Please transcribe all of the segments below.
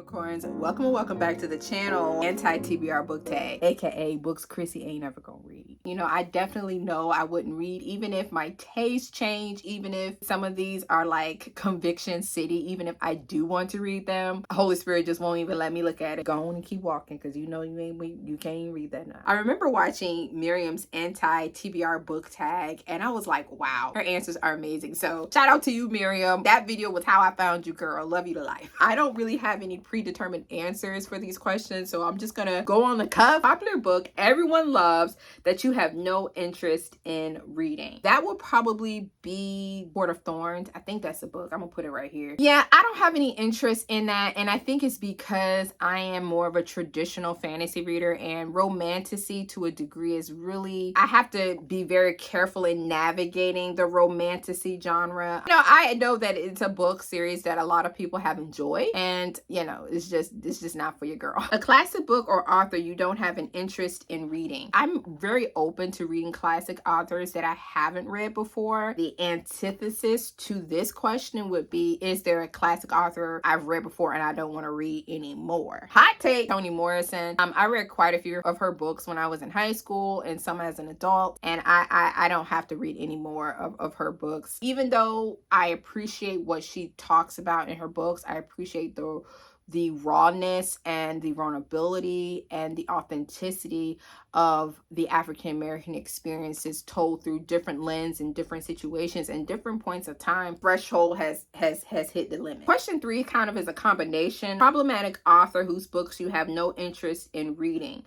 unicorns, welcome and welcome back to the channel. Anti-TBR book tag, aka books Chrissy ain't never gonna read. You know, I definitely know I wouldn't read, even if my taste change, even if some of these are like conviction city, even if I do want to read them, Holy Spirit just won't even let me look at it. Go on and keep walking, because you know you can't even read that now. I remember watching Miriam's anti-TBR book tag, and I was like, wow, her answers are amazing. So shout out to you, Miriam. That video was how I found you, girl. Love you to life. I don't really have any predetermined answers for these questions, so I'm just gonna go on the cuff. Popular book everyone loves that you have no interest in reading. That will probably be Court of Thorns. I think that's the book. I'm gonna put it right here. Yeah, I don't have any interest in that, and I think it's because I am more of a traditional fantasy reader, and romantasy to a degree is really, I have to be very careful in navigating the romantasy genre. You know, I know that it's a book series that a lot of people have enjoyed, and you know, it's just not for your girl. A classic book or author you don't have an interest in reading. I'm very open to reading classic authors that I haven't read before. The antithesis to this question would be, is there a classic author I've read before and I don't want to read anymore? Hot take, Toni Morrison. I read quite a few of her books when I was in high school and some as an adult, and I don't have to read any more of her books. Even though I appreciate what she talks about in her books, I appreciate the rawness and the vulnerability and the authenticity of the African-American experiences told through different lenses and different situations and different points of time. Threshold has hit the limit. Question 3 kind of is a combination. Problematic author whose books you have no interest in reading.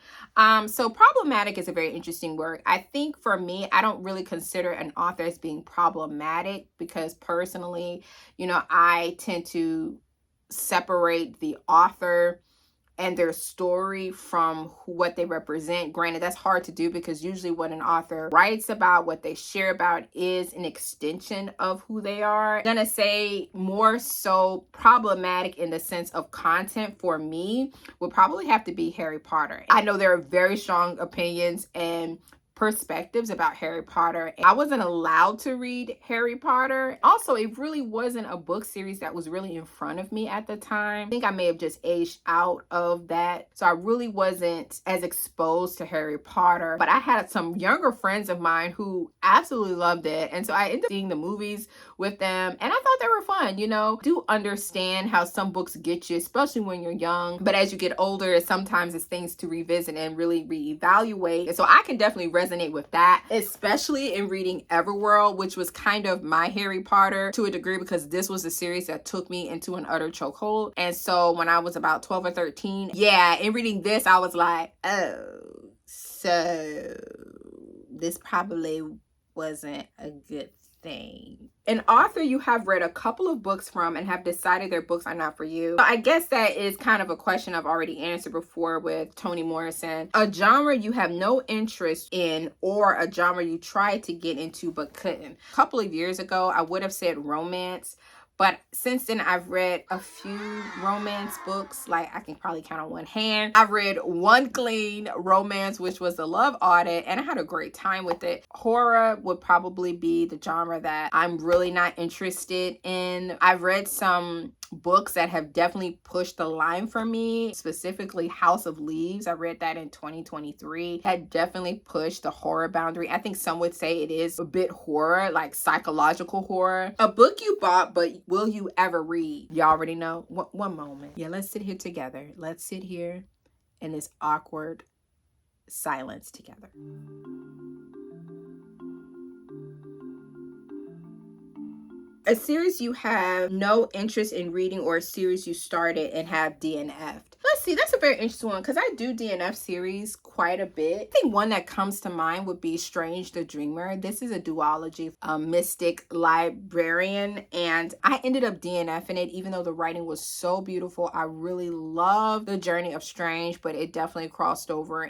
So problematic is a very interesting word. I think for me, I don't really consider an author as being problematic, because personally, you know, I tend to separate the author and their story from what they represent. Granted, that's hard to do, because usually what an author writes about, what they share about, is an extension of who they are. I'm gonna say more so problematic in the sense of content for me would probably have to be Harry Potter. I know there are very strong opinions and perspectives about Harry Potter. I wasn't allowed to read Harry Potter. Also, it really wasn't a book series that was really in front of me at the time. I think I may have just aged out of that. So I really wasn't as exposed to Harry Potter. But I had some younger friends of mine who absolutely loved it. And so I ended up seeing the movies with them, and I thought they were fun. You know, do understand how some books get you, especially when you're young. But as you get older, sometimes it's things to revisit and really reevaluate. And so I can definitely resonate with that, especially in reading Everworld, which was kind of my Harry Potter to a degree, because this was a series that took me into an utter chokehold. And so when I was about 12 or 13, yeah, in reading this, I was like, oh, so this probably wasn't a good thing. An author you have read a couple of books from and have decided their books are not for you. So I guess that is kind of a question I've already answered before with Toni Morrison. A genre you have no interest in, or a genre you tried to get into but couldn't. A couple of years ago, I would have said romance. But since then, I've read a few romance books, like I can probably count on one hand. I've read one clean romance, which was The Love Audit, and I had a great time with it. Horror would probably be the genre that I'm really not interested in. I've read some books that have definitely pushed the line for me, specifically House of Leaves. I read that in 2023. That definitely pushed the horror boundary. I think some would say it is a bit horror, like psychological horror. A book you bought but will you ever read? You already know. One moment. Yeah, let's sit here together. Let's sit here in this awkward silence together. A series you have no interest in reading, or a series you started and have DNF'd. Let's see, that's a very interesting one, because I do DNF series quite a bit. I think one that comes to mind would be Strange the Dreamer. This is a duology, a mystic librarian, and I ended up DNFing it, even though the writing was so beautiful. I really love the journey of Strange, but it definitely crossed over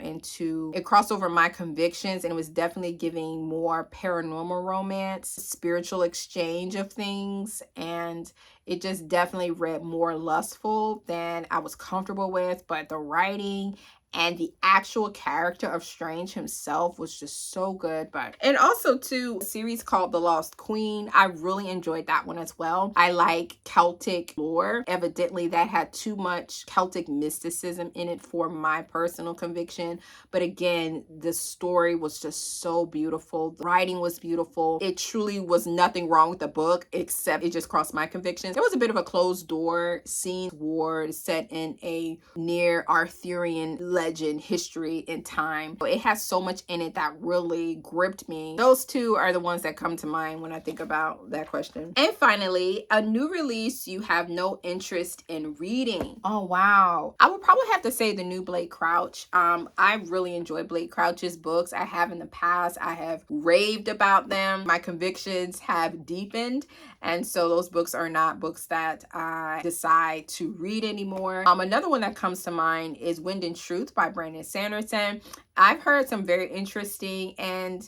my convictions, and it was definitely giving more paranormal romance, spiritual exchange of things, and it just definitely read more lustful than I was comfortable with. But the writing and the actual character of Strange himself was just so good. And also too, a series called The Lost Queen. I really enjoyed that one as well. I like Celtic lore. Evidently that had too much Celtic mysticism in it for my personal conviction. But again, the story was just so beautiful. The writing was beautiful. It truly was nothing wrong with the book, except it just crossed my convictions. There was a bit of a closed door scene war set in a near Arthurian legend, history, and time. But it has so much in it that really gripped me. Those two are the ones that come to mind when I think about that question. And finally, a new release you have no interest in reading. Oh wow. I would probably have to say the new Blake Crouch. I really enjoy Blake Crouch's books. I have in the past. I have raved about them. My convictions have deepened. And so those books are not books that I decide to read anymore. Another one that comes to mind is Wind and Truth by Brandon Sanderson. I've heard some very interesting and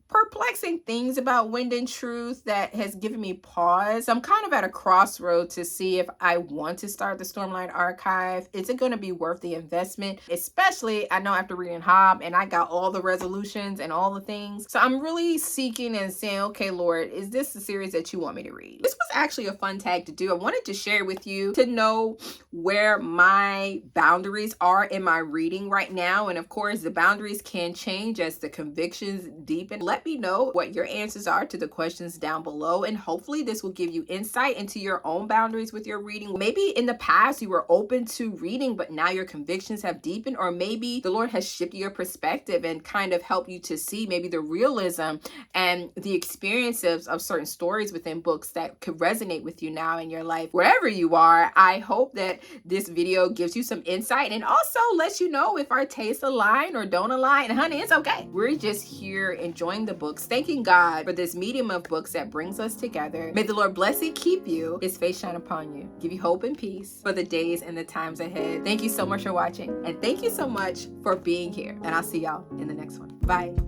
perplexing things about Wind and Truth that has given me pause. I'm kind of at a crossroad to see if I want to start the Stormlight Archive. Is it going to be worth the investment? Especially, I know after reading Hob and I got all the resolutions and all the things. So I'm really seeking and saying, okay, Lord, is this the series that you want me to read? This was actually a fun tag to do. I wanted to share with you to know where my boundaries are in my reading right now. And of course, the boundaries can change as the convictions deepen. Let me know what your answers are to the questions down below, and hopefully this will give you insight into your own boundaries with your reading. Maybe in the past you were open to reading, but now your convictions have deepened, or maybe the Lord has shifted your perspective and kind of helped you to see maybe the realism and the experiences of certain stories within books that could resonate with you now in your life. Wherever you are, I hope that this video gives you some insight and also lets you know if our tastes align or don't align. And honey, it's okay. We're just here enjoying the books, thanking God for this medium of books that brings us together. May the Lord bless and keep you, His face shine upon you, give you hope and peace for the days and the times ahead. Thank you so much for watching, and thank you so much for being here, and I'll see y'all in the next one. Bye.